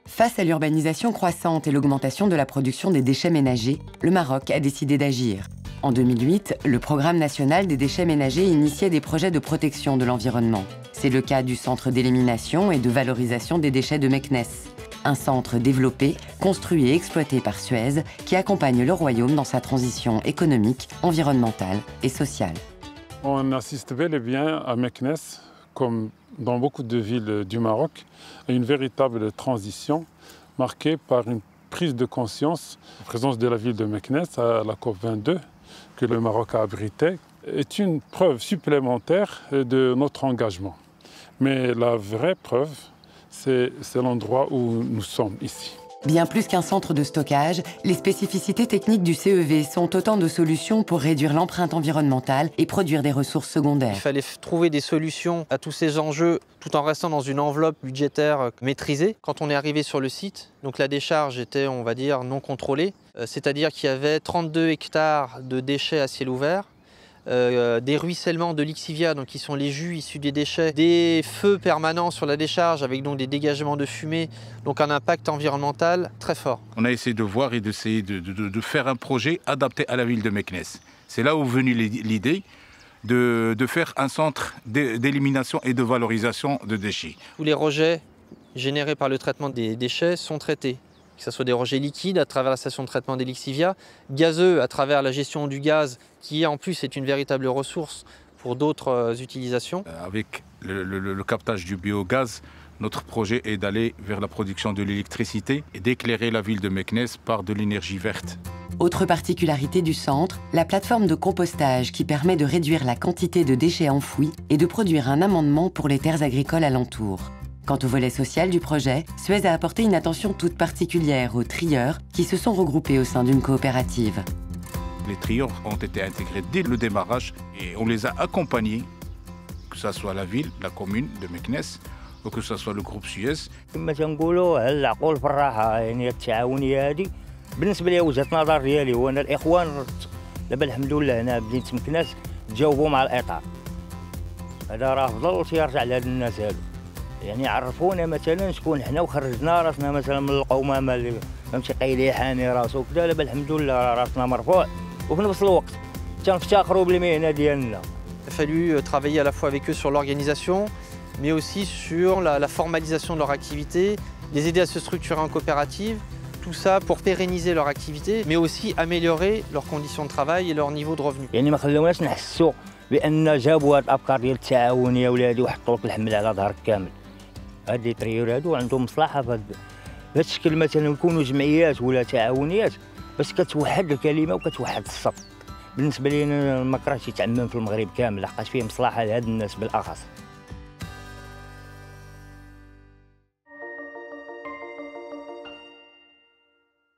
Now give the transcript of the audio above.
Face à l'urbanisation croissante et l'augmentation de la production des déchets ménagers, le Maroc a décidé d'agir. En 2008, le Programme national des déchets ménagers initiait des projets de protection de l'environnement. C'est le cas du Centre d'élimination et de valorisation des déchets de Meknès, un centre développé, construit et exploité par Suez qui accompagne le royaume dans sa transition économique, environnementale et sociale. On assiste bel et bien à Meknès, comme dans beaucoup de villes du Maroc, à une véritable transition marquée par une prise de conscience. La présence de la ville de Meknès à la COP22, que le Maroc a abritée, est une preuve supplémentaire de notre engagement. Mais la vraie preuve, c'est l'endroit où nous sommes ici. Bien plus qu'un centre de stockage, les spécificités techniques du CEV sont autant de solutions pour réduire l'empreinte environnementale et produire des ressources secondaires. Il fallait trouver des solutions à tous ces enjeux tout en restant dans une enveloppe budgétaire maîtrisée. Quand on est arrivé sur le site, donc la décharge était, on va dire, non contrôlée, c'est-à-dire qu'il y avait 32 hectares de déchets à ciel ouvert, des ruissellements de lixivia, donc qui sont les jus issus des déchets, des feux permanents sur la décharge avec donc des dégagements de fumée, donc un impact environnemental très fort. On a essayé de voir et d'essayer de faire un projet adapté à la ville de Meknès. C'est là où est venue l'idée de faire un centre d'élimination et de valorisation de déchets. Tous les rejets générés par le traitement des déchets sont traités, que ce soit des rejets liquides à travers la station de traitement des lixivia, gazeux à travers la gestion du gaz, qui en plus est une véritable ressource pour d'autres utilisations. Avec le captage du biogaz, notre projet est d'aller vers la production de l'électricité et d'éclairer la ville de Meknès par de l'énergie verte. Autre particularité du centre, la plateforme de compostage qui permet de réduire la quantité de déchets enfouis et de produire un amendement pour les terres agricoles alentours. Quant au volet social du projet, Suez a apporté une attention toute particulière aux trieurs qui se sont regroupés au sein d'une coopérative. Les trieurs ont été intégrés dès le démarrage et on les a accompagnés, que ce soit la ville, la commune de Meknès, ou que ce soit le groupe Suez. بالنسبه لي وجهه نظر ديالي وانا الاخوان دابا الحمد لله هنا مدينه مكناس تجاوبوا مع الاطار هذا راه فضل تيرجع لهاد الناس هادو يعني عرفونا مثلا شكون حنا وخرجنا راسنا مثلا من القومامه اللي فهمتي قايلي حاني راسو وكذا دابا الحمد لله راسنا مرفوع وفي نفس الوقت تنفتخروا بالمهنه ديالنا. Il a fallu travailler à la fois avec eux sur l'organisation, mais aussi sur la formalisation de leur activité, les aider à se structurer en coopérative. Tout ça pour pérenniser leur activité, mais aussi améliorer leurs conditions de travail et leur niveau de revenu. يعني ما خلوناش نحسوا بان جابوا هاد الافكار ديال التعاونيه ولا هادي وحطوا لك الحمل على ظهرك كامل. هاد لي تريور هادو عندهم مصلحه في هاد الشكل مثلا يكونوا جمعيات ولا تعاونيات باش كتوحد الكلمه وكتوحد الصف. بالنسبه لي انا ما كرهتش يتعمم في المغرب كامل لحقاش فيه مصلحه لهاد الناس بالاخص.